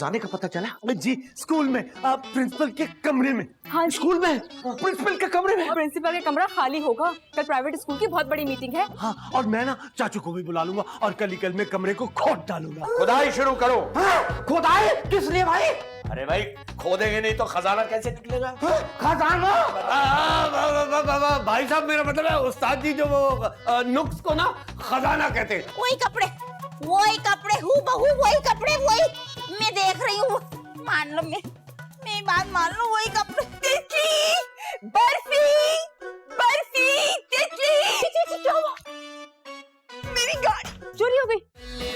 जाने का पता चला? जी स्कूल में, प्रिंसिपल के कमरे में। हाँ स्कूल में प्रिंसिपल के कमरे में। प्रिंसिपल का कमरा खाली होगा, कल प्राइवेट स्कूल की बहुत बड़ी मीटिंग है। हाँ, और मैं ना चाचू को भी बुला लूंगा और कल ही कल में कमरे को खोद डालूंगा। खुदाई शुरू करो। हाँ, खुदाई किस लिए भाई? अरे भाई खोदेंगे नहीं तो खजाना कैसे निकलेगा? खजाना? भाई साहब मेरा मतलब है उस्ताद जी जो वो नुक्स को ना खजाना कहते हैं। वही कपड़े हूबहू वही कपड़े, वही मैं देख रही हूँ। मान लो मेरी बात मान लो, वही कपड़े। तितली, बर्फी, बर्फी, तितली। क्या हुआ? मेरी गाड़ी चोरी हो गई।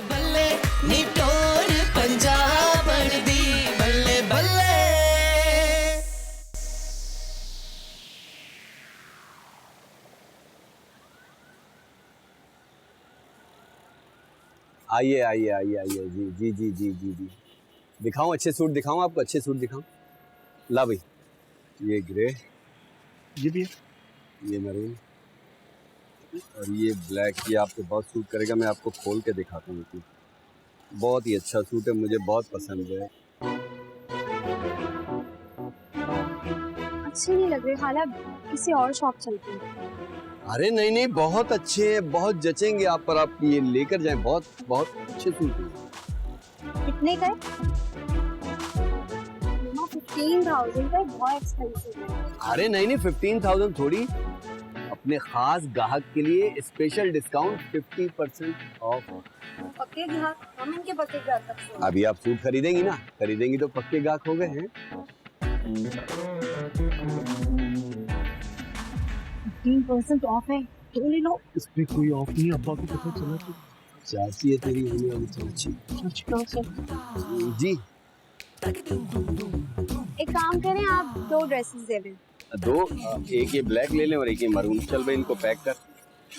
बल्ले निटोर पंजाब दी बल्ले बल्ले। आइए आइए आइए आइए जी जी जी जी जी जी दिखाऊं, अच्छे सूट दिखाऊं आपको, अच्छे सूट दिखाऊं। ला भाई, ये ग्रे, ये भी है, ये मैरून और ये ब्लैक। ये आपको बहुत सूट करेगा। मैं आपको खोल के दिखाता हूँ। बहुत ही अच्छा सूट है, मुझे बहुत पसंद है। अच्छी नहीं लग रही, हालात किसी और शॉप चलते हैं। अरे नहीं नहीं, बहुत अच्छे हैं, बहुत जचेंगे आप पर। आप ये लेकर जाएं, बहुत बहुत अच्छे सूट हैं। कितने का है? 15,000 का, बहुत एक्सपेंसिव है। अरे नहीं नहीं, 15,000 थोड़ी, अपने खास ग्राहक के लिए स्पेशल डिस्काउंट 50% ऑफ। पक्के ग्राहक, हम इनके पक्के ग्राहक हैं। अभी आप सूट खरीदेंगी ना, खरीदेंगी तो पक्के ग्राहक हो गए हैं। 15% ऑफ है, तो ले लो। इसमें कोई ऑफ नहीं। अब्बा को पता चला तो चाची है तेरी होने वाली चाची। जी एक काम करें, आप 2 ड्रेसेस दे दें। दो, एक ये ब्लैक ले लें और एक ये मरून। चल भाई, इनको पैक कर।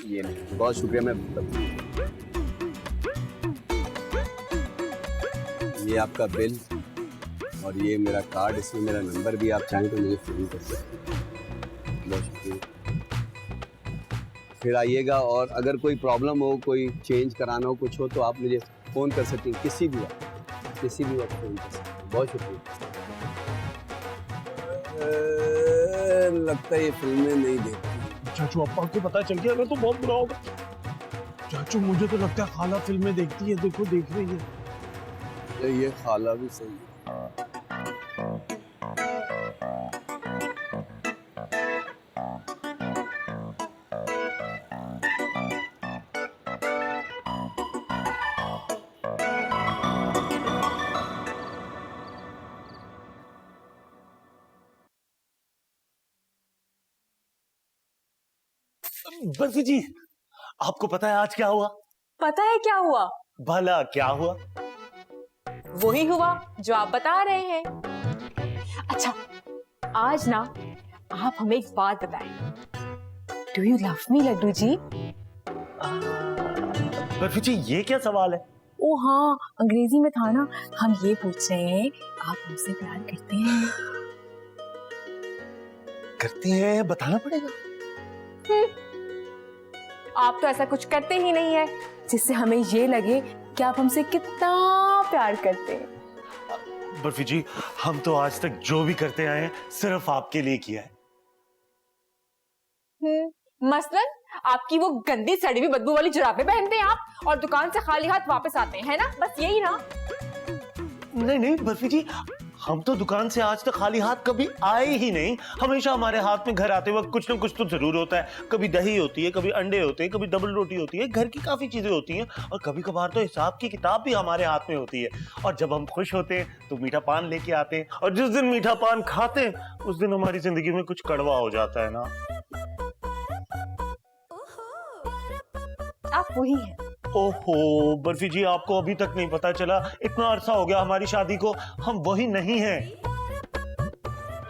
ये नहीं, बहुत शुक्रिया। मैं ये आपका बिल और ये मेरा कार्ड, इसमें मेरा नंबर भी, आप चाहें तो मुझे फोन कर सकते हैं। बहुत शुक्रिया। फिर आइएगा, और अगर कोई प्रॉब्लम हो, कोई चेंज कराना हो, कुछ हो, तो आप मुझे फ़ोन कर सकते हैं, किसी भी वक्त फ़ोन कर सकते हैं। बहुत शुक्रिया। लगता है ये फिल्में नहीं देखती। चाचू, अब्बा को पता चल गया ना तो बहुत बुरा होगा। चाचू, मुझे तो लगता है खाला फिल्में देखती है। देखो, देख रही है। ये खाला भी सही है। बर्फी जी, आपको पता है आज क्या हुआ? पता है क्या हुआ? भला क्या हुआ? वही हुआ जो आप बता रहे हैं। अच्छा, आज ना आप हमें एक बात बताएं। Do you love me Laddu ji? Barfi ji, ये क्या सवाल है? ओ हाँ, अंग्रेजी में था ना। हम ये पूछ रहे हैं, आप हमसे प्यार करते हैं? करते हैं, बताना पड़ेगा। आप तो ऐसा कुछ करते ही नहीं है जिससे हमें ये लगे कि आप हमसे कितना प्यार करते हैं। बर्फी जी, हम तो आज तक जो भी करते आए हैं सिर्फ आपके लिए किया है। मसलन आपकी वो गंदी सड़ी हुई बदबू वाली जुराबें पहनते हैं आप, और दुकान से खाली हाथ वापस आते हैं, है ना? बस यही ना? नहीं नहीं बर्फी जी, हम तो दुकान से आज तक खाली हाथ कभी आए ही नहीं। हमेशा हमारे हाथ में घर आते वक्त कुछ ना कुछ तो जरूर होता है। कभी दही होती है, कभी अंडे होते हैं, कभी डबल रोटी होती है, घर की काफी चीजें होती हैं, और कभी कभार तो हिसाब की किताब भी हमारे हाथ में होती है। और जब हम खुश होते हैं तो मीठा पान लेके आते हैं, और जिस दिन मीठा पान खाते हैं उस दिन हमारी जिंदगी में कुछ कड़वा हो जाता है ना। आप वही हैं। ओहो बर्फी जी, आपको अभी तक नहीं पता चला? इतना अरसा हो गया हमारी शादी को, हम वही नहीं हैं।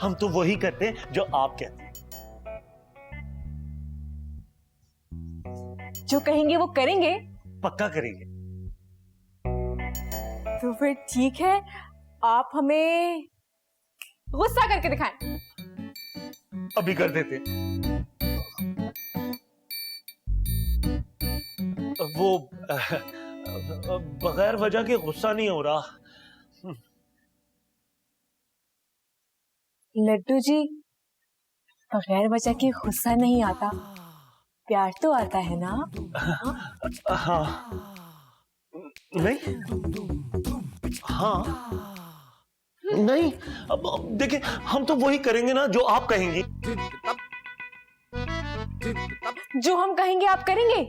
हम तो वही करते हैं जो आप कहते हैं। जो कहेंगे वो करेंगे? पक्का करेंगे। तो फिर ठीक है, आप हमें गुस्सा करके दिखाएं। अभी कर देते। वो बगैर वजह के गुस्सा नहीं हो रहा। लड्डू जी, बगैर वजह के गुस्सा नहीं आता, प्यार तो आता है ना? हाँ नहीं, हाँ नहीं, अब देखिए हम तो वही करेंगे ना जो आप कहेंगी। जो हम कहेंगे आप करेंगे?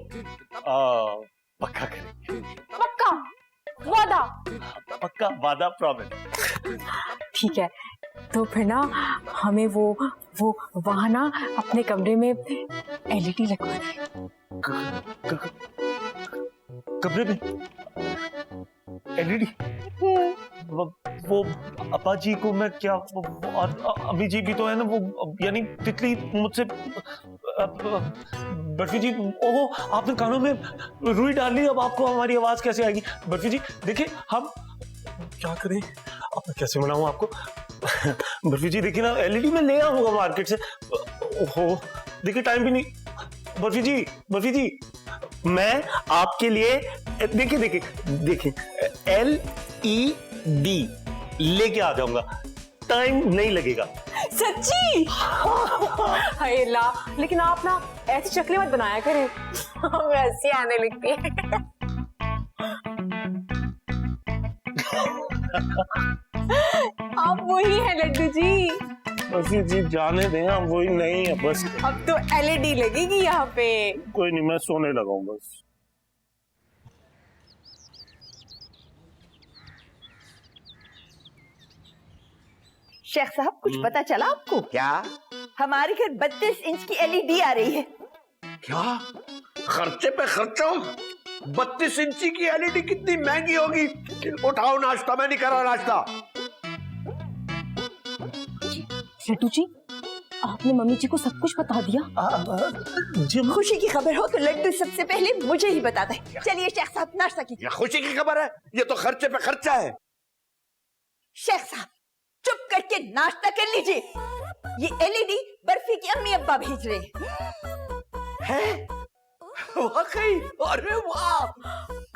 पक्का करेंगे। पक्का वादा? पक्का वादा, प्रॉमिस। ठीक है, तो फिर ना हमें वो वहां ना अपने कमरे में एलईडी लगवाना है। कमरे में एलईडी? वो अपा जी को मैं क्या, और अम्मी जी भी तो है ना, वो यानी तितली मुझसे, बर्फी जी, ओहो आपने कानों में रुई डाल ली, अब आपको हमारी आवाज कैसे आएगी? बर्फी जी देखिए हम क्या करें, अब मैं कैसे मनाऊं आपको? बर्फी जी देखिए ना, एलईडी में ले आऊंगा मार्केट से। ओहो देखिए टाइम भी नहीं। बर्फी जी मैं आपके लिए, देखिए LED लेके आ जाऊंगा, टाइम नहीं लगेगा। सच्ची? हाय अल्लाह, लेकिन आप ना ऐसी शक्लें मत बनाया करें, हमें हंसी आने लगती है। आप वही है लड्डू जी। बर्फी जी जाने दें, हम वही नहीं है बस। अब तो एलईडी लगेगी यहाँ पे। कोई नहीं, मैं सोने लगा हूँ बस। शेख साहब कुछ पता चला आपको? क्या? हमारे घर 32 इंच की एलईडी आ रही है। क्या खर्चे पे खर्चा? 32 इंची की एलईडी कितनी महंगी होगी? उठाओ नाश्ता, मैं नहीं कर रहा नाश्ता। लड्डू जी, आपने मम्मी जी को सब कुछ बता दिया? जी खुशी की खबर हो तो लड्डू सबसे पहले मुझे ही बताता है। चलिए शेख साहब नाश्ता कीजिए। ये खुशी की खबर है? ये तो खर्चे पे खर्चा है। शेख साहब चुप करके नाश्ता कर लीजिए। ये एलईडी बर्फी की अम्मी अब्बा भेज रहे हैं। वाकई? अरे वाह!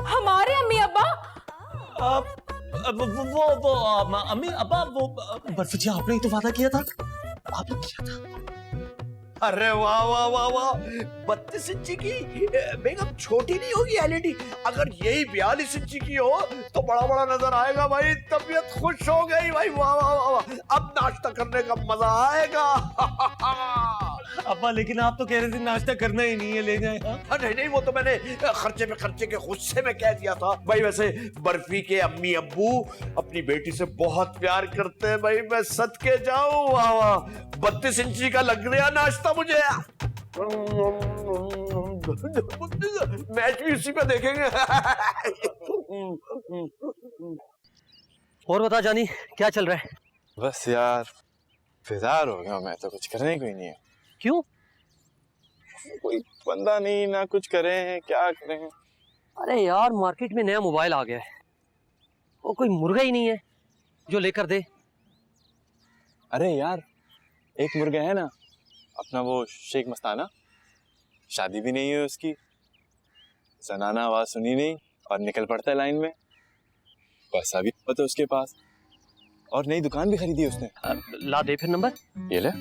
हमारे अम्मी अब्बा? वो अम्मी अब्बा, वो बर्फी जी आपने ही तो वादा किया था, आपने किया था। अरे वाह वाह वाह वाह! 32 इंची की बेगम छोटी नहीं होगी एलईडी। अगर यही 42 इंची की हो तो बड़ा बड़ा नजर आएगा भाई। तबीयत खुश हो गई भाई, वाह वाह वाह वाह! अब नाश्ता करने का मजा आएगा। अब्बा लेकिन आप तो कह रहे थे नाश्ता करना ही नहीं है, ले जाए। नहीं नहीं, वो तो मैंने खर्चे पे खर्चे के गुस्से में कह दिया था भाई। वैसे बर्फी के अम्मी अब्बू अपनी बेटी से बहुत प्यार करते हैं भाई, मैं सदके जाऊं। वाह वाह, 32 इंची का लग गया नाश्ता मुझे। मैच भी उसी पे देखेंगे। और बता जानी, क्या चल रहा है? बस यार बेजार हो गया मैं तो, कुछ करने को ही नहीं है। क्यों? कोई बंदा नहीं, ना कुछ करें, क्या करें? अरे यार मार्केट में नया मोबाइल आ गया है, वो कोई मुर्गा ही नहीं है जो लेकर दे। अरे यार एक मुर्गा है ना अपना, वो शेख मस्ताना, शादी भी नहीं है उसकी, जनाना आवाज सुनी नहीं और निकल पड़ता है लाइन में। पैसा भी पता उसके पास, और नई दुकान भी खरीदी उसने। ला दे फिर नंबर। ये ले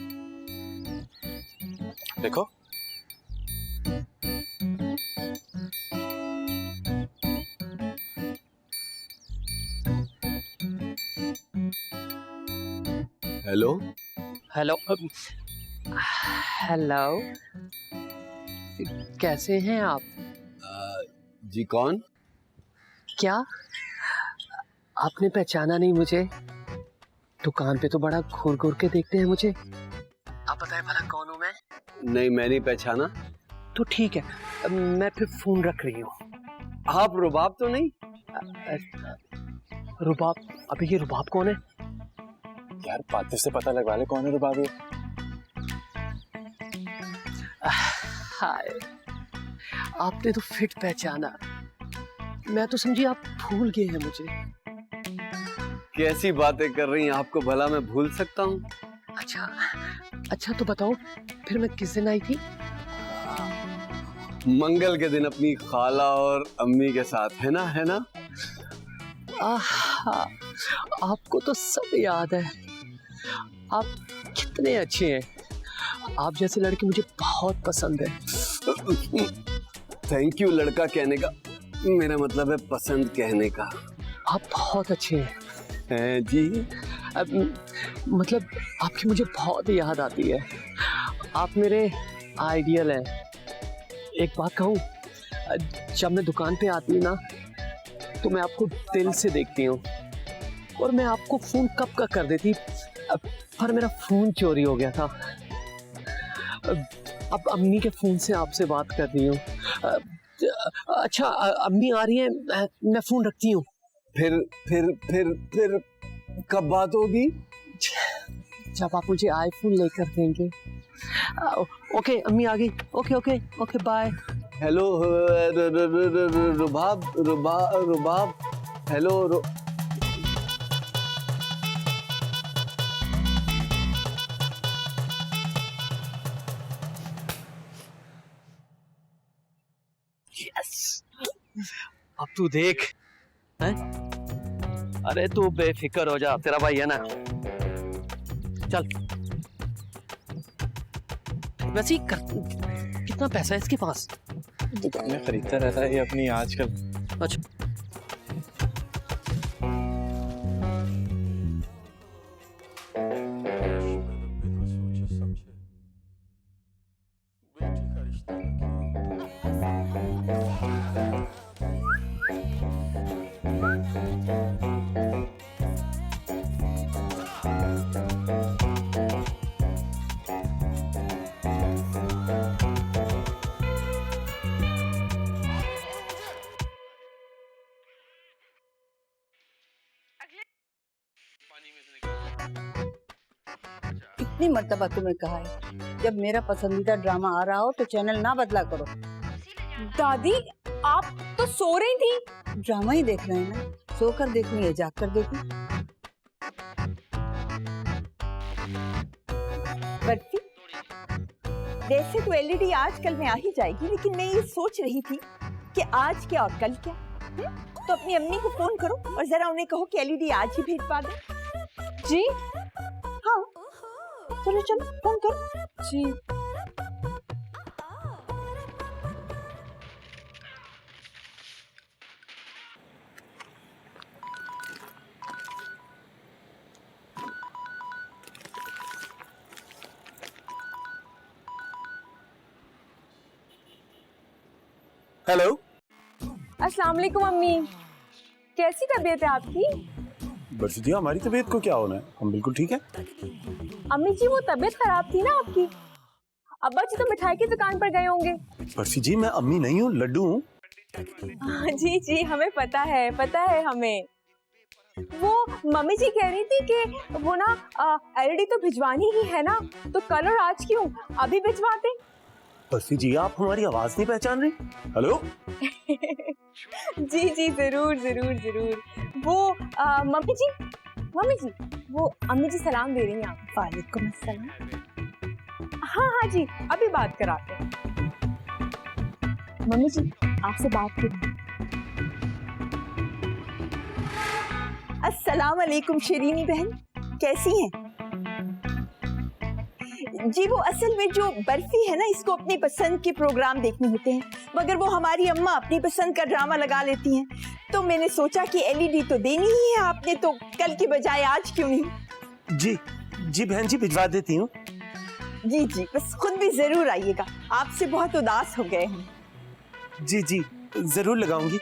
देखो। हेलो हेलो हेलो, कैसे हैं आप? जी कौन? क्या आपने पहचाना नहीं मुझे? दुकान पे तो बड़ा घूर घूर के देखते हैं मुझे, आप बताएं भला कौन हूं मैं? नहीं मैं नहीं पहचाना। तो ठीक है, मैं फिर फोन रख रही हूँ। आप रुबाब तो नहीं? रुबाब? अबे ये रुबाब कौन है? यार बातें से पता लगवा ले कौन है रुबाब ये। हाय, आपने तो फिट पहचाना, मैं तो समझी आप भूल गए हैं मुझे। कैसी बातें कर रही हैं, आपको भला मैं भूल सकता हूँ? अच्छा तो बताओ फिर मैं किस दिन आई थी? मंगल के दिन अपनी खाला और अम्मी के साथ, है ना? आहा, आपको तो सब याद है। आप कितने अच्छे हैं। आप जैसे लड़के मुझे बहुत पसंद है। थैंक यू लड़का कहने का, मेरा मतलब है पसंद कहने का। आप बहुत अच्छे हैं। हैं जी। मतलब आपकी मुझे बहुत याद आती है। आप मेरे आइडियल हैं। एक बात कहूँ, जब मैं दुकान पे आती हूँ ना तो मैं आपको दिल से देखती हूँ, और मैं आपको फोन कब का कर देती, पर मेरा फोन चोरी हो गया था। अब अम्मी के फोन से आपसे बात कर रही हूँ। अच्छा, अम्मी आ रही है, मैं फोन रखती हूँ। फिर कब बात होगी? जब आप मुझे आईफोन लेकर देंगे। ओके अम्मी आ गई। Okay okay okay bye. Hello Rubab hello yes, अब तू देख हैं? अरे तू बेफिक्र हो जा, तेरा भाई है ना। चल वैसे कितना पैसा है इसके पास? दुकान में खरीदता रहता है ये अपनी आजकल। अच्छा, कितनी मर्तबा तुम्हें कहा है, जब मेरा पसंदीदा ड्रामा आ रहा हो तो चैनल ना बदला करो। दादी आप तो सो रही थी। ड्रामा ही देख रहे हैं ना, सोकर देखूं या जाग कर देखूं? बर्फी, वैसे तो एलईडी आजकल में आ ही जाएगी, लेकिन मैं ये सोच रही थी कि आज क्या और कल क्या। तो अपनी अम्मी को फोन करो और जरा उन्हें कहो कि एलईडी आज ही भेजवा दे। जी हाँ, चलो चलो फोन करो। जी। हेलो। अस्सलाम वालेकुम अम्मी, कैसी तबीयत है आपकी? बर्फी जी, हमारी तबीयत को क्या होना है, हम बिल्कुल ठीक है। अम्मी जी वो तबीयत खराब थी ना आपकी, अब्बा जी तो मिठाई की दुकान पर गए होंगे। बर्फी जी, मैं अम्मी नहीं हूँ, लड्डू हूँ। जी जी हमें पता है हमें। वो मम्मी जी कह रही थी कि वो ना एलईडी तो भिजवानी ही है ना, तो कल और आज क्यों, अभी भिजवा दें। बर्फी जी, आप हमारी आवाज नहीं पहचान रही? हेलो। जी जी जरूर जरूर जरूर। वो मम्मी जी वो अम्मी जी सलाम दे रही हैं आप। वालेकुम अस्सलाम। हाँ जी अभी बात कराते हैं। मम्मी जी आपसे बात करें। अस्सलाम वालेकुम शरीनी बहन, कैसी हैं? जी वो असल में जो बर्फी है ना, इसको अपनी पसंद के प्रोग्राम देखने होते हैं, मगर वो हमारी अम्मा अपनी पसंद का ड्रामा लगा लेती हैं, तो मैंने सोचा कि एलईडी तो देनी ही है आपने, तो कल की बजाय आज क्यों नहीं। जी जी बहन जी, भिजवा देती हूँ। जी जी, बस खुद भी जरूर आइएगा, आपसे बहुत उदास हो गए हैं। जी जी जरूर लगाऊंगी।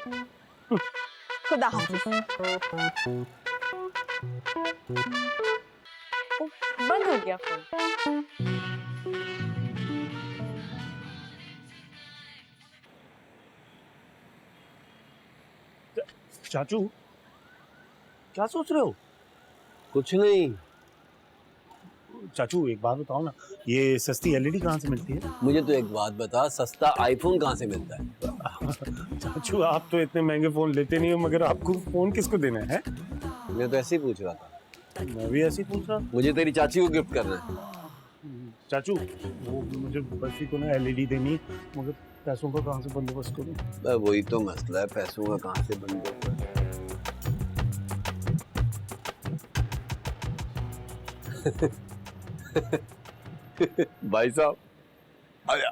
खुदा हाफिज। बंद हो गया फोन। चाचू, क्या सोच रहे हो? कुछ नहीं। चाचू एक बात बताओ ना, ये सस्ती एलईडी कहाँ से मिलती है? मुझे तो एक बात बता, सस्ता आईफोन कहाँ से मिलता है? चाचू आप तो इतने महंगे फोन लेते नहीं हो, मगर आपको फोन किसको देना है? मैं तो ऐसे ही पूछ रहा था। मैं भी ऐसे ही पूछ रहा। मुझे तेरी चाची को गिफ्ट करना है। चाचू वो मुझे बर्फी को ना एलईडी देनी, मगर पैसों का कहाँ से बंदोबस्त करूं? वही तो मसला है, पैसों का कहाँ से बंदोबस्त। भाई साहब आया।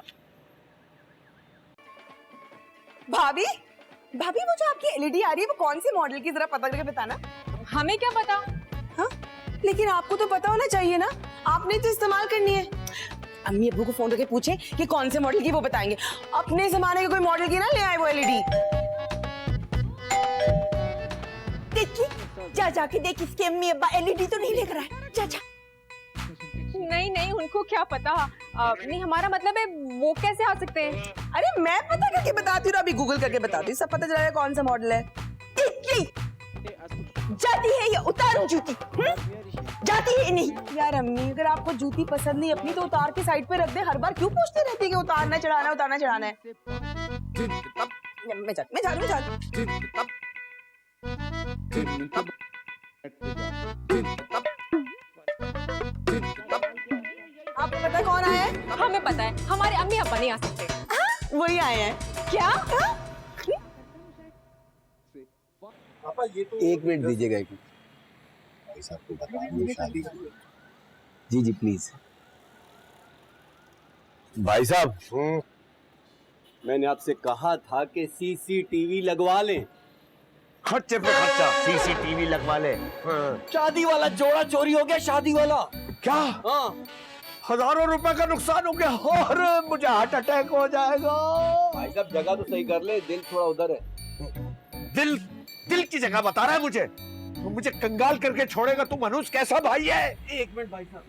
भाभी भाभी वो जो आपकी एलईडी आ रही है वो कौन सी मॉडल की, जरा पता करके बताना। हमें क्या पता। हाँ लेकिन आपको तो पता होना चाहिए ना, आपने तो इस्तेमाल करनी है। अम्मी अब्बू को फोन करके पूछे कि कौन से मॉडल की, वो बताएंगे। अपने जमाने के कोई मॉडल की ना ले आए वो एलईडी। देखिए जा जाके देख इसके अम्मी अब्बा एलईडी तो नहीं लेकर आए। जा जा। नहीं नहीं, उनको क्या पता। नहीं, हमारा मतलब है वो कैसे आ सकते हैं। अरे मैं पता करके बताती हूँ, अभी गूगल करके बताती हूँ, सब पता चलेगा कौन सा मॉडल है। जाती है ये, उतारूं जूती? जाती है नहीं। यार अम्मी अगर आपको जूती पसंद नहीं अपनी तो उतार के साइड पे रख दे, हर बार क्यों पूछती रहती है कि उतारना चढ़ाना उतारना चढ़ाना है। मैं जा रही हूँ। आपको पता है कौन आया है? हमें पता है, हमारे अम्मी अब्बा नहीं आ सकते। वही आए हैं। क्या? एक मिनट दीजिएगा, एक मिनट। भाई साहब को बता दो शादी। जी जी प्लीज। भाई साहब मैंने आपसे कहा था कि सीसीटीवी लगवा लें। खर्चे पे खर्चा सीसीटीवी लगवा ले। शादी वाला जोड़ा चोरी हो गया, शादी वाला। क्या? हाँ हजारों रुपए का नुकसान हो गया और मुझे हार्ट अटैक हो जाएगा। भाई साहब जगह तो सही कर ले, दिल थोड़ा उधर है। दिल की जगह बता रहा है मुझे। तू मुझे कंगाल करके छोड़ेगा? तू मनुष्य कैसा भाई है? एक मिनट भाई साहब,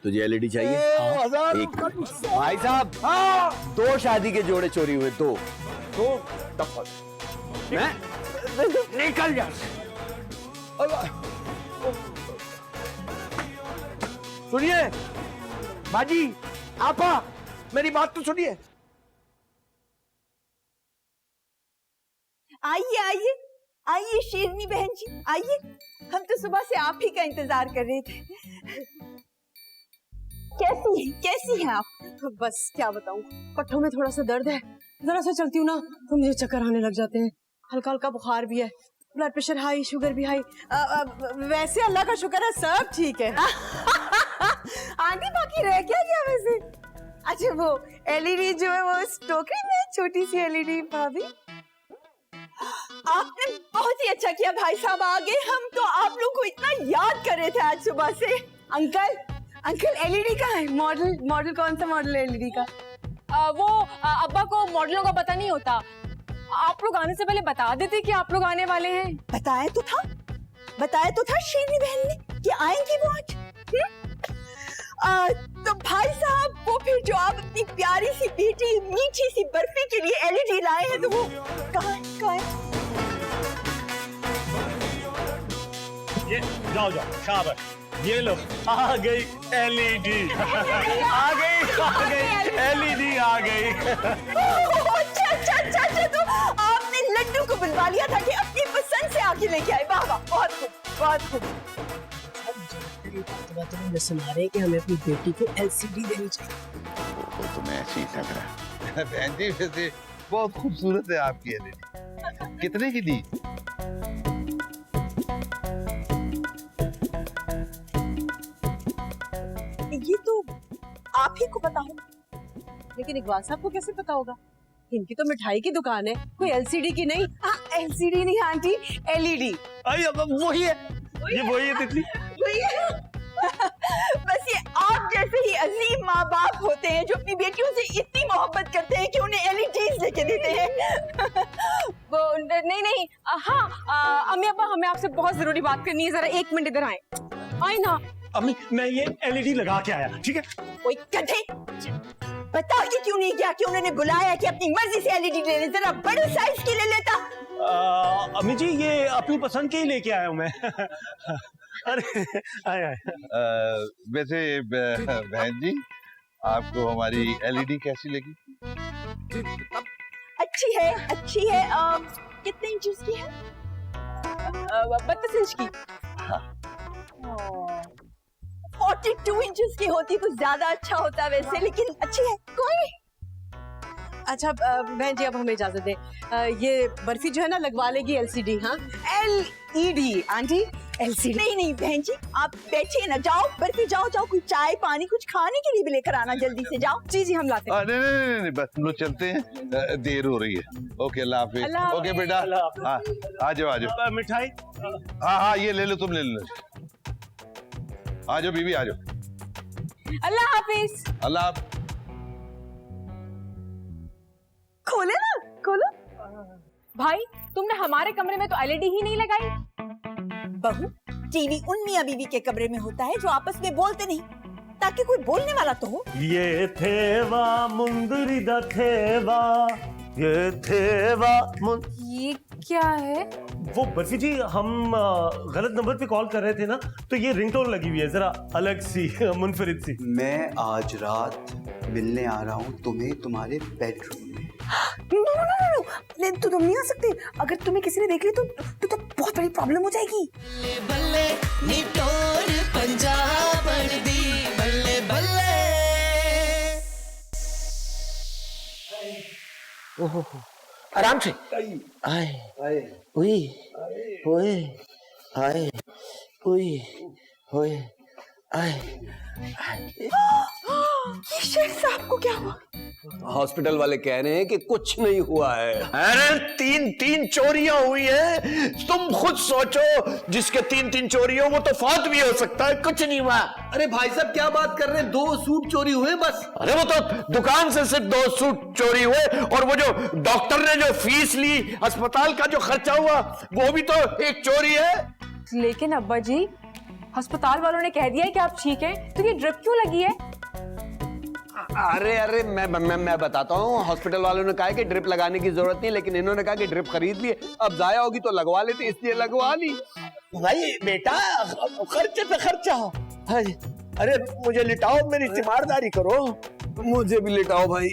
तुझे एलईडी चाहिए? हजार एक मिनट भाई साहब। हाँ 2 शादी के जोड़े चोरी हुए, 2 दफा हैं? निकल जा। सुनिए बाजी, आपा मेरी बात तो सुनिए। आइए आइए आइए शेरनी बहन जी आइए, हम तो सुबह से आप ही का इंतजार कर रहे थे। कैसी हैं आप? बस क्या बताऊं, पट्टों में थोड़ा सा दर्द है, जरा सा चलती हूँ ना तो मुझे चक्कर आने लग जाते हैं, हल्का हल्का बुखार भी है, ब्लड प्रेशर हाई, शुगर भी हाई। वैसे अल्लाह का शुक्र है सब ठीक है। आंटी बाकी रह क्या गया वैसे? अच्छा वो एलईडी जो है वो इस टोकरी में, छोटी सी एलईडी। भाभी आपने बहुत ही अच्छा किया, भाई साहब आ गए, हम तो आप लोग को इतना याद कर रहे थे आज सुबह से। अंकल एलईडी कहाँ है? मॉडल कौन सा मॉडल है एलईडी का? वो अब्बा को मॉडलों का पता नहीं होता। आप लोग आने से पहले बता देते कि आप लोग आने वाले हैं। बताया तो था शेरनी बहन ने कि आएंगी वो आज। तो भाई साहब वो फिर जो आप अपनी प्यारी सी बेटी मीठी सी बर्फी के लिए एलईडी लाए हैं तो वो कहाँ है? ये जाओ शाबाश, ये लो आ गई एलईडी। आ गई एलईडी आ गई। अच्छा तो आपने लड्डू को बुलवा लिया था कि अपनी पसंद से आके लेके आए। वाह वाह, बहुत खूब। तुम्हें सुना रहे कि हमें अपनी बेटी को एलसीडी देनी चाहिए। वो तुम्हें ऐसे ही लग रहा है। बहन जी वैसे बहुत खूबसूरत है आपकी एलईडी। कितने की दी? ये तो आप ही को पता होगा। लेकिन इकबाल साहब को कैसे पता होगा? इनकी तो मिठाई की दुकान है, कोई एलसीडी की नहीं। एलसीडी नहीं आंटी, एलईडी। वही है, ये वही है तितली। बस ये आप जैसे ही अजीम माँ बाप होते हैं जो अपनी बेटियों से इतनी मोहब्बत करते हैं कि उन्हें एलईडीज लेके देते हैं। वो नहीं। हाँ अम्मी अब्बा, हमें आपसे बहुत जरूरी बात करनी है, जरा 1 मिनट इधर आए ना। अम्मी मैं ये एलईडी लगा के आया, ठीक है? कोई गधे, बताओ ये क्यों नहीं किया कि उन्होंने बुलाया कि अपनी मर्जी से एलईडी ले ले, जरा बड़े साइज की ले लेता। अम्मी जी ये अपनी पसंद के ही लेके आया हूँ मैं। अरे आए। वैसे बहन जी आपको हमारी एलईडी कैसी लगी? अच्छी है। कितने इंचेस की है? 32 इंच की। 42 इंचेस की होती तो ज्यादा अच्छा होता वैसे, लेकिन अच्छी है। कोई अच्छा बहन जी अब हमें इजाजत दे, ये बर्फी जो है ना लगवा लेगी एलसीडी। हाँ एलईडी आंटी, एलसीडी नहीं नहीं बहन जी, आप बैठिए ना, जाओ बर्फी, जाओ जाओ, कुछ चाय पानी कुछ खाने के लिए भी लेकर आना जल्दी से, जाओ। जी जी हम लाते हैं। नहीं नहीं नहीं बस हम लोग चलते हैं, देर हो रही है। ओके अल्लाह हाफिज। अल्लाह ओके बेटा, हाँ आ जाओ आ जाओ। मिठाई हाँ हाँ ये ले लो, तुम ले लो। आ जाओ बीबी, आ जाओ। अल्लाह हाफिज। अल्लाह। खोले ना, खोलो। भाई तुमने हमारे कमरे में तो एलईडी ही नहीं लगाई। बहू, टीवी उन मियां बीवी के कमरे में होता है जो आपस में बोलते नहीं, ताकि कोई बोलने वाला तो हो। ये थेवा मुंदरी दा थेवा, ये थेवा ये क्या है? वो बर्फी जी, हम गलत नंबर पे कॉल कर रहे थे ना, तो ये रिंगटोन लगी हुई है, जरा अलग सी मुनफरिद सी। मैं आज रात मिलने आ रहा हूँ तुम्हें तुम्हारे बेडरूम में। नो नो नो नो, तुम नहीं आ सकते। अगर तुम्हें किसी ने देख लिया तो बहुत बड़ी प्रॉब्लम हो जाएगी। बल्ले नी टोर पंजाब दी, बल्ले बल्ले। ओहो, आराम से। आए उई होए, आए उई होए, आए। ये शेख साहब को क्या हुआ? हॉस्पिटल वाले कह रहे हैं कि कुछ नहीं हुआ है। अरे तीन चोरियां हुई है, तुम खुद सोचो, जिसके तीन चोरी हो वो तो फौत भी हो सकता है, कुछ नहीं हुआ। अरे भाई साहब क्या बात कर रहे हैं, 2 सूट चोरी हुए बस। अरे वो तो दुकान से सिर्फ 2 सूट चोरी हुए, और वो जो डॉक्टर ने जो फीस ली, अस्पताल का जो खर्चा हुआ, वो भी तो एक चोरी है। लेकिन अब्बा जी, अस्पताल वालों ने कह दिया है कि आप ठीक हैं, तो ये ड्रिप क्यों लगी है? अरे मैं बताता हूँ, हॉस्पिटल वालों ने कहा कि ड्रिप लगाने की जरूरत नहीं, लेकिन इन्होंने कहा कि ड्रिप खरीद लिए, अब जाया होगी तो लगवा लेते, इसलिए लगवा ली। भाई बेटा, खर्चे पे खर्चा। अरे मुझे लिटाओ, मेरी तीमारदारी करो। मुझे भी लिटाओ भाई।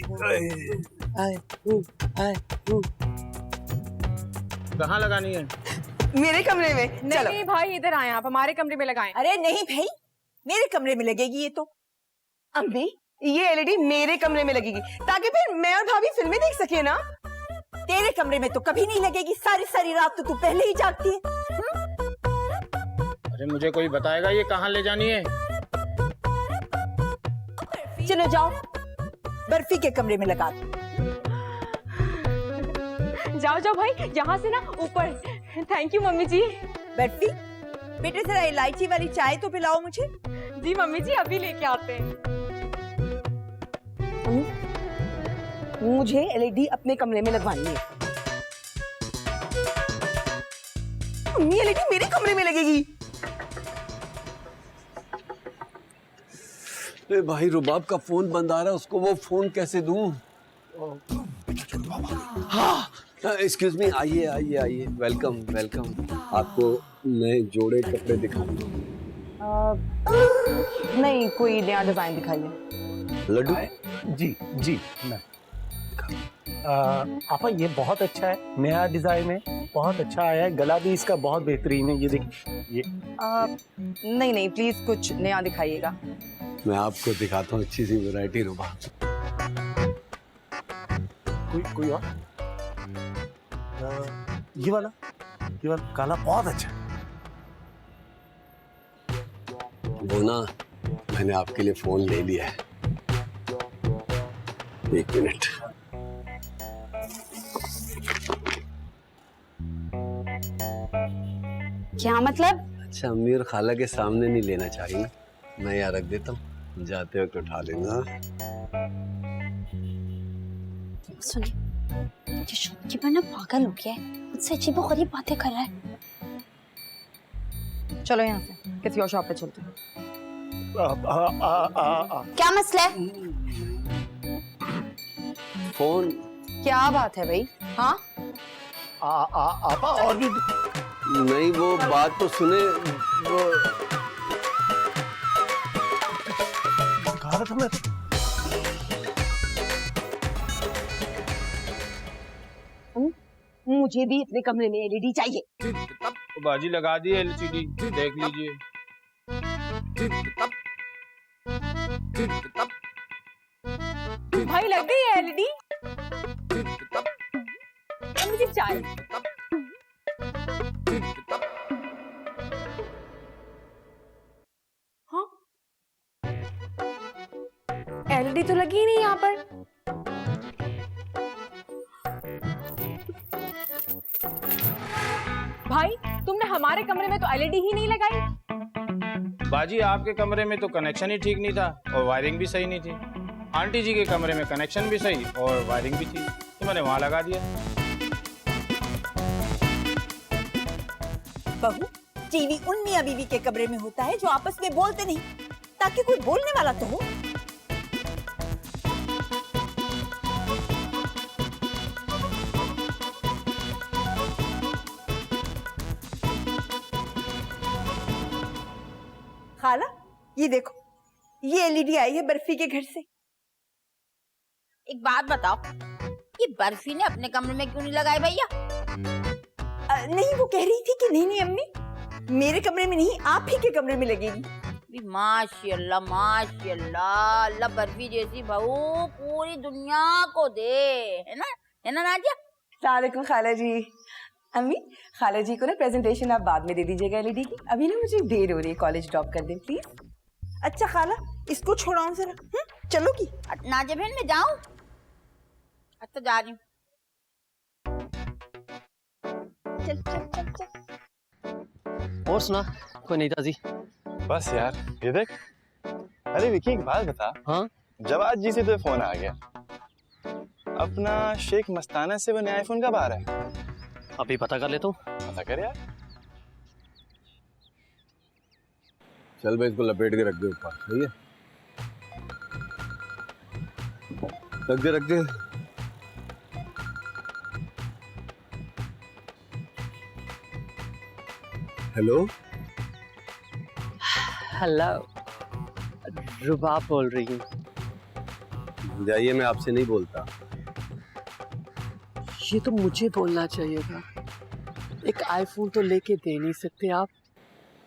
कहाँ लगानी है? मेरे कमरे में। चलो। नहीं भाई, इधर आए आप, हमारे कमरे में लगाएं। अरे नहीं भाई, मेरे कमरे में लगेगी ये तो। अम्मी, ये एलईडी मेरे कमरे में लगेगी, ताकि फिर मैं और भाभी फिल्में देख सके ना। तेरे कमरे में तो कभी नहीं लगेगी, सारी सारी रात तो तू पहले ही जागती है। अरे मुझे कोई बताएगा ये कहाँ ले जानी है? चलो जाओ, बर्फी के कमरे में लगा दो। जाओ जाओ भाई, यहाँ से ना ऊपर। थैंक यू मम्मी जी। बर्फी, बेटे जरा इलायची वाली चाय तो पिलाओ मुझे। जी मम्मी जी, अभी लेके आते हैं। मुझे एलईडी अपने कमरे में लगवानी है। अम्मी, एलईडी मेरे कमरे में लगेगी। अरे भाई, रुबाब का फोन बंद आ रहा है, उसको वो फोन कैसे दूं? हाँ, एक्सक्यूज मी, आइए आइए आइए, वेलकम वेलकम। आपको नए जोड़े कपड़े दिखाऊंगा। नहीं, कोई नया डिजाइन दिखाइए। लड्डू जी जी, मैं आपा ये बहुत अच्छा है, नया डिजाइन है, बहुत अच्छा आया है, गला भी इसका बहुत बेहतरीन है। ये देखिए, ये नहीं नहीं, प्लीज कुछ नया दिखाइएगा। मैं आपको दिखाता हूँ अच्छी सी वैरायटी रुबाब। कोई और? ये वाला काला बहुत अच्छा है। वो ना, मैंने आपके लिए फोन ले लिया है। 1 मिनट। क्या मतलब? अच्छा, अम्मी और खाला के सामने नहीं लेना चाहिए ना, मैं यहाँ रख देता हूँ, जाते वक्त उठा लेना। सुनिए, ये शॉपकीपर ना पागल हो गया है, मुझसे अजीबोगरीब बातें कर रहा है। चलो यहाँ से किसी और शॉप पे चलते हैं। क्या मसला है? फोन। क्या बात है भाई? हाँ, आपा और भी नहीं, वो बात तो सुने। वो कहा था मैं। मुझे भी अपने कमरे में एलईडी चाहिए। तो बाजी लगा दी एलसीडी, देख लीजिए। भाई लग गई है एलईडी। मुझे चाय। एलईडी तो लगी ही नहीं यहाँ पर। भाई तुमने हमारे कमरे में तो एलईडी ही नहीं लगाई। बाजी आपके कमरे में तो कनेक्शन ही ठीक नहीं था और वायरिंग भी सही नहीं थी। आंटी जी के कमरे में कनेक्शन भी सही और वायरिंग भी थी, तो मैंने वहां लगा दिया। बहू, टीवी उन मियां बीवी के कमरे में होता है जो आपस में बोलते नहीं, ताकि कोई बोलने वाला तो हो। खाला, ये देखो, ये एलईडी आई है बर्फी के घर से। एक बात बताओ, ये बर्फी ने अपने कमरे में क्यों नहीं लगाई भैया? नहीं, वो कह रही थी कि नहीं अम्मी, मेरे कमरे में नहीं, आप ही के कमरे में लगेगी। माशाल्लाह माशाल्लाह, अल्लाह बर्फी जैसी बहू पूरी दुनिया को दे, है ना नाजिया? सलामुअलैकुम खाला जी। अम्मी, खाला जी को ना प्रेजेंटेशन आप बाद में दे दीजिएगा एलईडी की, अभी ना मुझे देर हो रही है, कॉलेज ड्रॉप कर दें प्लीज। अच्छा खाला, इसको छोड़ाऊं जरा, चलोगी? नाजिया बहन मैं जाऊं? अच्छा जा रही हूँ। चल चल चल चल। और सुना, कोई नहीं ताजी? बस यार, ये देख। अरे विकी, एक बात बता। हाँ? जवाद जी से तो फोन आ गया। अपना शेख मस्ताना से बने आईफोन कब आ रहा है? अभी पता कर लेता हूँ। पता कर यार। चल भाई, इसको लपेट के रख दे ऊपर, सही है? रख दे। हेलो हेलो, रुबाब बोल रही हूँ। जाइए, मैं आपसे नहीं बोलता। ये तो मुझे बोलना चाहिए था। एक आईफोन तो लेके दे नहीं सकते आप?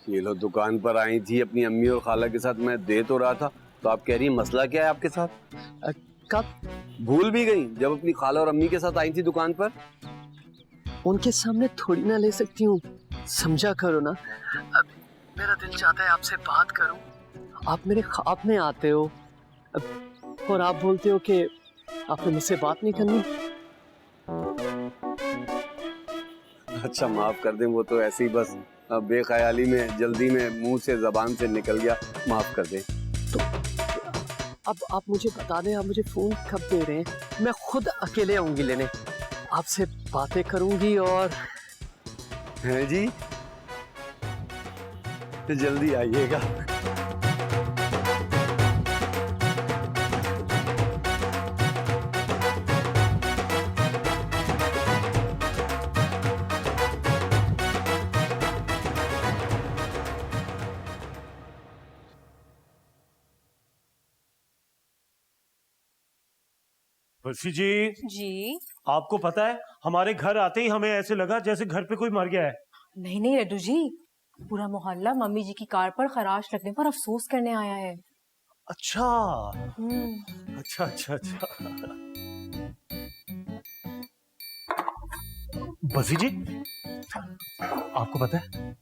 ये लो, दुकान पर आई थी अपनी अम्मी और खाला के साथ, मैं दे तो रहा था, तो आप कह रही हैं मसला क्या है आपके साथ? कब? भूल भी गई जब अपनी खाला और अम्मी के साथ आई थी दुकान पर? उनके सामने थोड़ी ना ले सकती हूँ, समझा करो ना। अब मेरा दिल चाहता है आपसे बात करूं, आप मेरे ख्वाब में आते हो और आप बोलते हो कि आपने मुझसे बात नहीं करनी। अच्छा माफ कर दें, वो तो ऐसे ही बस बेख्याली में, जल्दी में मुंह से जबान से निकल गया, माफ कर दें। तो अब आप मुझे बता दें, आप मुझे फोन कब दे रहे हैं? मैं खुद अकेले आऊंगी लेने, आपसे बातें करूंगी और हैं जी, तो जल्दी आइएगा। बर्फी जी, आपको पता है हमारे घर आते ही हमें ऐसे लगा जैसे घर पे कोई मर गया है। नहीं लड्डू जी, पूरा मोहल्ला मम्मी जी की कार पर खराश लगने पर अफसोस करने आया है। अच्छा अच्छा अच्छा अच्छा। बर्फी जी, आपको पता है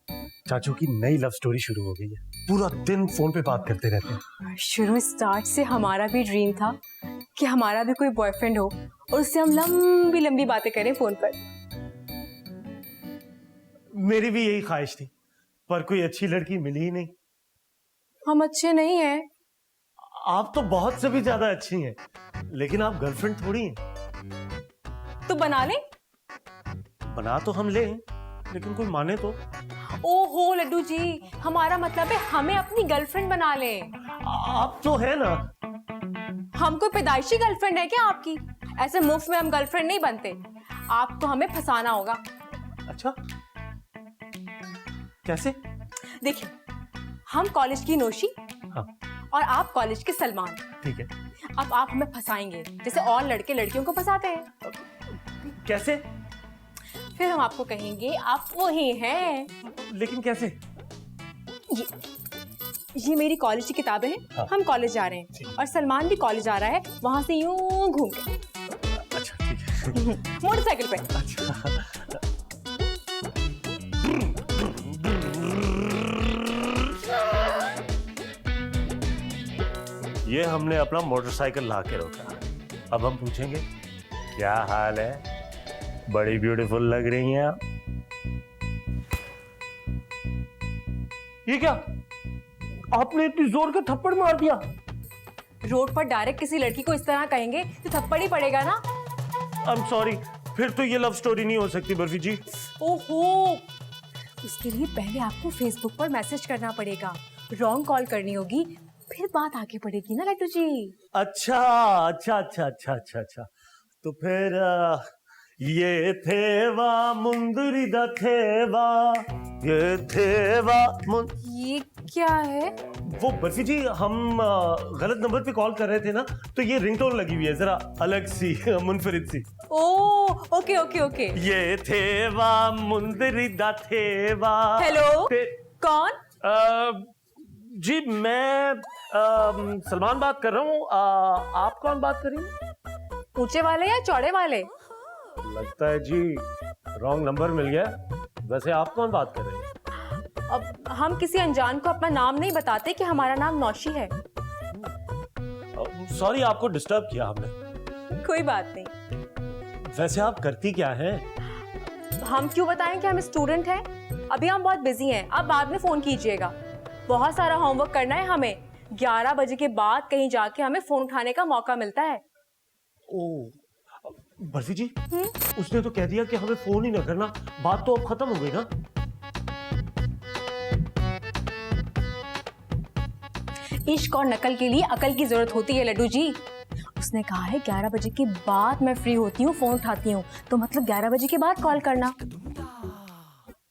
चाचू की नई लव स्टोरी शुरू हो गई है, पूरा दिन फोन पे बात करते रहते हैं। शुरू स्टार्ट से हमारा भी ड्रीम था कि हमारा भी कोई बॉयफ्रेंड हो और उससे हम लंबी लंबी बातें करें फोन पर। मेरी भी यही ख्वाहिश थी, पर कोई अच्छी लड़की मिली ही नहीं। हम अच्छे नहीं हैं। आप तो बहुत से भी ज्यादा अच्छी हैं, लेकिन आप गर्लफ्रेंड थोड़ी हैं। तो बना ले। बना तो हम ले, लेकिन कोई माने तो। ओहो लड्डू जी, हमारा मतलब है हमें अपनी गर्लफ्रेंड बना ले। आप तो है ना। हम कोई पैदाइशी गर्लफ्रेंड है क्या आपकी? ऐसे मुफ्त में हम गर्लफ्रेंड नहीं बनते, आपको हमें फंसाना होगा। अच्छा, कैसे? देखिए, हम कॉलेज की नोशी, हाँ, और आप कॉलेज के सलमान। ठीक है। अब आप हमें फंसाएंगे जैसे और लड़के लड़कियों को फंसाते हैं। कैसे? फिर हम आपको कहेंगे आप वही हैं। लेकिन कैसे? ये मेरी कॉलेज की किताबें हैं। हाँ। हम कॉलेज जा रहे हैं और सलमान भी कॉलेज जा रहा है, वहां से यूं घूम के। अच्छा ठीक है। मोटरसाइकिल पे। अच्छा। ये हमने अपना मोटरसाइकिल ला के रोका। अब हम पूछेंगे क्या हाल है, बड़ी ब्यूटीफुल लग रही हैं आप। ये क्या, आपने इतनी जोर का थप्पड़ मार दिया? रोड पर डायरेक्ट किसी लड़की को इस तरह कहेंगे तो थप्पड़ ही पड़ेगा ना। आई एम सॉरी, फिर तो ये लव स्टोरी नहीं हो सकती बर्फी जी। ओहो, उसके लिए पहले आपको फेसबुक पर मैसेज करना पड़ेगा, रॉन्ग कॉल करनी होगी, फिर बात आगे बढ़ेगी ना लड्डू जी। अच्छा अच्छा अच्छा अच्छा अच्छा अच्छा, तो फिर ये थेवा मुंदरी दा थेवा, ये थेवा ये क्या है? वो बर्फी जी, हम गलत नंबर पे कॉल कर रहे थे ना, तो ये रिंगटोन लगी हुई है जरा अलग सी, मुनफरिद सी। Oh okay okay okay. ये थेवा मुंदरी दा थेवा। हेलो, कौन? जी मैं सलमान बात कर रहा हूँ। आप कौन बात कर रही हैं? ऊंचे वाले या चौड़े वाले? लगता है जी रॉन्ग नंबर मिल गया। वैसे आप कौन बात कर रहे हैं? अब हम किसी अनजान को अपना नाम नहीं बताते कि हमारा नाम नौशी है। सॉरी, आपको डिस्टर्ब किया हमने। कोई बात नहीं। वैसे आप करती क्या हैं? हम क्यों बताएं कि हम स्टूडेंट हैं? अभी हम बहुत बिजी हैं, आप बाद में फोन कीजिएगा। बहुत सारा होमवर्क करना है हमें। 11 बजे के बाद कहीं जाके हमें फोन उठाने का मौका मिलता है। ओह बर्फी जी, उसने तो कह दिया कि हमें फोन ही ना करना, बात तो अब खत्म हो गई ना। इश्क और नकल के लिए अकल की जरूरत होती है लड्डू जी। उसने कहा है 11 बजे के बाद मैं फ्री होती हूँ, फोन उठाती हूँ, तो मतलब 11 बजे के बाद कॉल करना।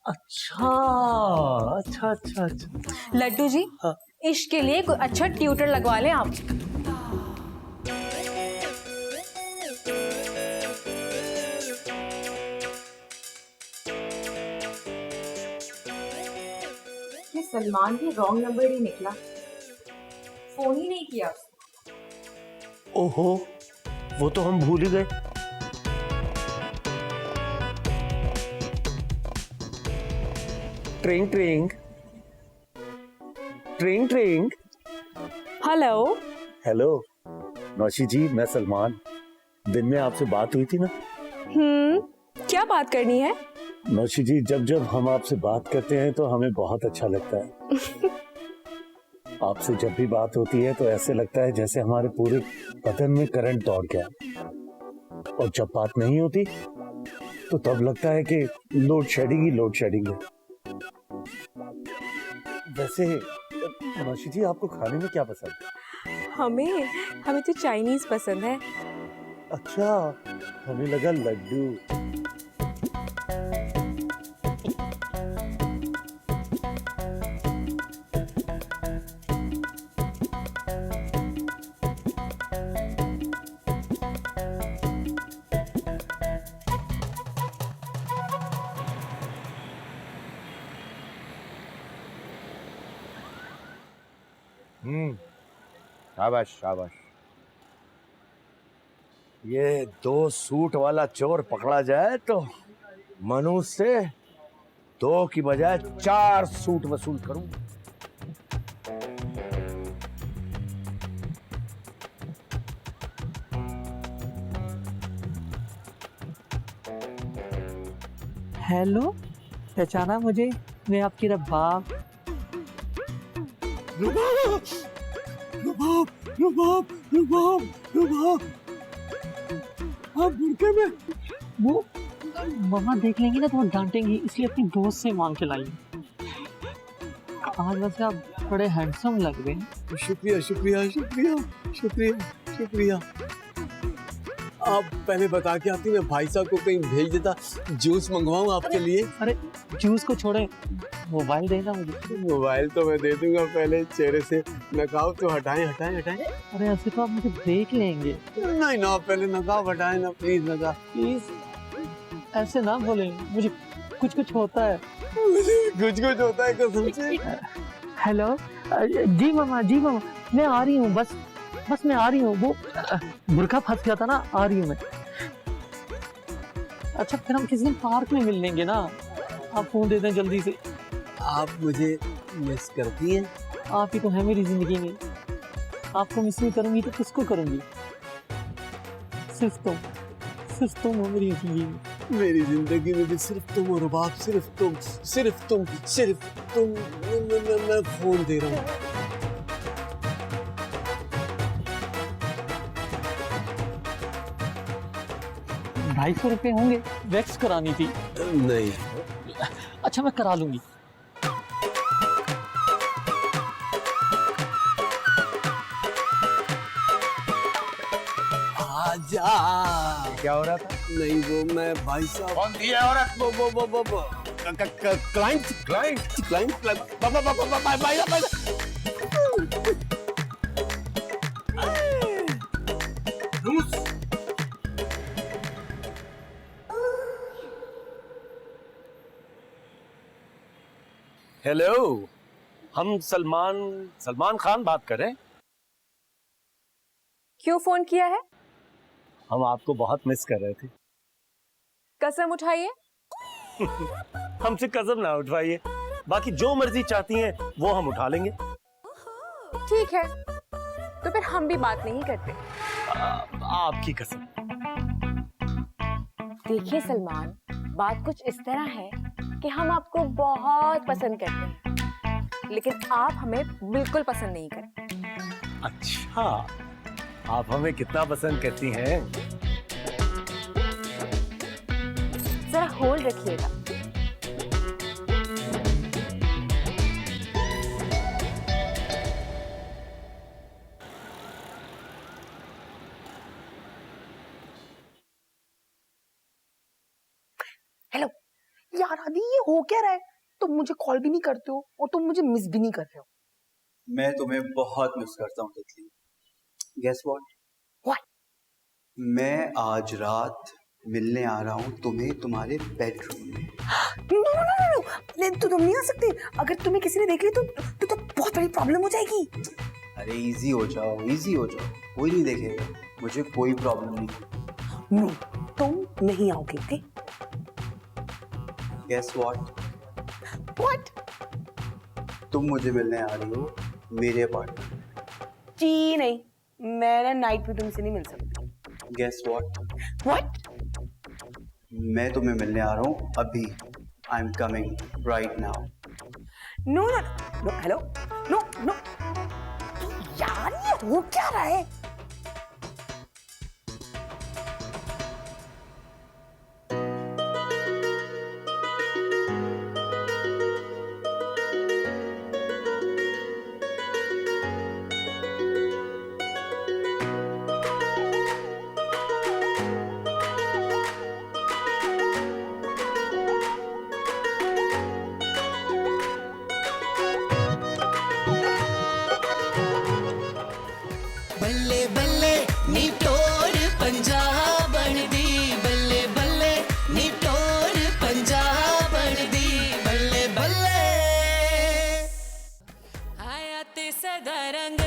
अच्छा अच्छा अच्छा अच्छा। लड्डू जी, हाँ। इश्क के लिए कोई अच्छा ट्यूटर लगवा लें आप। ये सलमान भी रॉन्ग नंबर ही निकला, फोन ही नहीं किया। ओहो, वो तो हम भूल ही गए। ट्रिंग ट्रिंग ट्रिंग ट्रिंग। हेलो हेलो नौशी जी, मैं सलमान। दिन में आपसे बात हुई थी ना? क्या बात करनी है? नौशी जी, जब जब हम आपसे बात करते हैं तो हमें बहुत अच्छा लगता है। आपसे जब भी बात होती है तो ऐसे लगता है जैसे हमारे पूरे बदन में करंट दौड़ गया, और जब बात नहीं होती तो तब लगता है कि लोड शेडिंग ही लोड शेडिंग है। वैसे नौशी जी, आपको खाने में क्या पसंद है? हमें तो चाइनीज पसंद है। अच्छा, हमें लगा लड्डू। शाबाश शाबाश। ये 2 सूट वाला चोर पकड़ा जाए तो मनु से 2 की बजाय 4 सूट वसूल करूं। हेलो, पहचाना मुझे? मैं आपकी रबाब। रुबाब रुबाब रुबाब रुबाब। आप बुरके में? वो मम्मा देख लेंगी ना तो वो डांटेंगी, इसलिए अपनी दोस्त से मांग के लाई। आज वैसे आप बड़े हैंडसम लग रहे हैं। शुक्रिया शुक्रिया शुक्रिया शुक्रिया शुक्रिया। आप पहले बता के आती, मैं भाई साहब को कहीं भेज देता, जूस मंगवाऊं आपके लिए। अरे जूस को छोड़े, मोबाइल देना मुझे। मोबाइल तो मैं दे दूंगा, पहले चेहरे से नकाब तो हटाएं हटाएं हटाएं। अरे ऐसे तो आप मुझे देख लेंगे। नहीं ना, पहले नकाब हटाएं ना, प्लीज नकाब प्लीज। ऐसे ना बोले, मुझे कुछ कुछ होता है। कुछ कुछ होता है कसम से। हेलो, जी मामा मैं आ रही हूँ, बस मैं आ रही हूँ। वो बुरका फंस गया था ना, आ रही हूँ मैं। अच्छा, फिर हम किसी दिन पार्क में मिल लेंगे ना। आप फोन दे दें जल्दी से। आप मुझे मिस करती हैं? आप ही तो है मेरी जिंदगी में। आपको मिस नहीं करूंगी तो किसको करूंगी? सिर्फ तुम हो मेरी जिंदगी में। मेरी जिंदगी में भी सिर्फ तुम हो रुबाब, सिर्फ तुम, सिर्फ तुम, सिर्फ तुम। मैं फोन दे रहा हूँ। 250 रुपए होंगे, वैक्स करानी थी। नहीं। अच्छा मैं करा लूंगी। आजा। क्या हो रहा था? नहीं वो मैं भाई साहब। कौन थी औरत? वो क्लाइंट हेलो, हम सलमान खान बात कर रहे हैं। क्यों फोन किया है? हम आपको बहुत मिस कर रहे थे। कसम उठाइए। हमसे कसम ना उठवाइए, बाकी जो मर्जी चाहती हैं वो हम उठा लेंगे। ठीक है, तो फिर हम भी बात नहीं करते। आपकी कसम। देखिए सलमान, बात कुछ इस तरह है कि हम आपको बहुत पसंद करते हैं, लेकिन आप हमें बिल्कुल पसंद नहीं करते। अच्छा, आप हमें कितना पसंद करती हैं? जरा होल्ड रखिएगा। हेलो यार आदि, ये हो क्या रहा है? तुम मुझे कॉल भी नहीं करते हो और तुम मुझे मिस भी नहीं कर रहे हो। मैं तुम्हें बहुत मिस करता हूँ तितली। Guess what? मैं आज रात मिलने आ रहा हूँ तुम्हें तुम्हारे बेडरूम में। नो, तुम नहीं आ सकते। अगर तुम्हें किसी ने देख लिया तो बहुत बड़ी प्रॉब्लम हो जाएगी। अरे इजी हो जाओ, इजी हो जाओ, कोई नहीं देखेगा, मुझे कोई प्रॉब्लम नहीं। नो, तुम नहीं आओगे। ओके? Guess what? तुम मुझे मिलने आ रही हो मेरे अपार्टमेंट। जी नहीं, मैं ना नाइट में तुमसे नहीं मिल सकती। Guess what? मैं तुम्हें मिलने आ रहा हूँ अभी। I am coming right now. No, hello, no. यार ये हो क्या रहा है? बल्ले बल्ले नी टोर पंजाब बन दी, बल्ले बल्ले नी टोर पंजाब बन दी, बल्ले बल्ले। आया ते सदा रंग,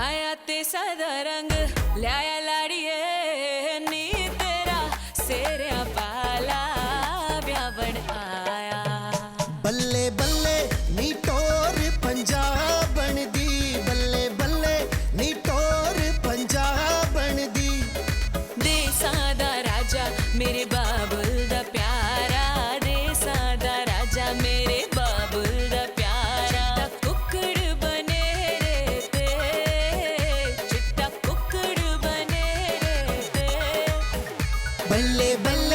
आया ते सदा रंग, लाया लाड़िए नी तेरा सेरिया पाला ब्यावन आया। बल्ले बल्ले नी टोर पंजाब बन दी, बल्ले बल्ले नी टोर पंजाब बन दी। देसां दा राजा मेरे बाबुल दा प्यारा, देसां दा राजा मेरे बाबुल दा प्यारा। चिट्टा कुक्कड़ बने रे ते, चिट्टा कुक्कड़ बने रे ते। बल्ले बल्ले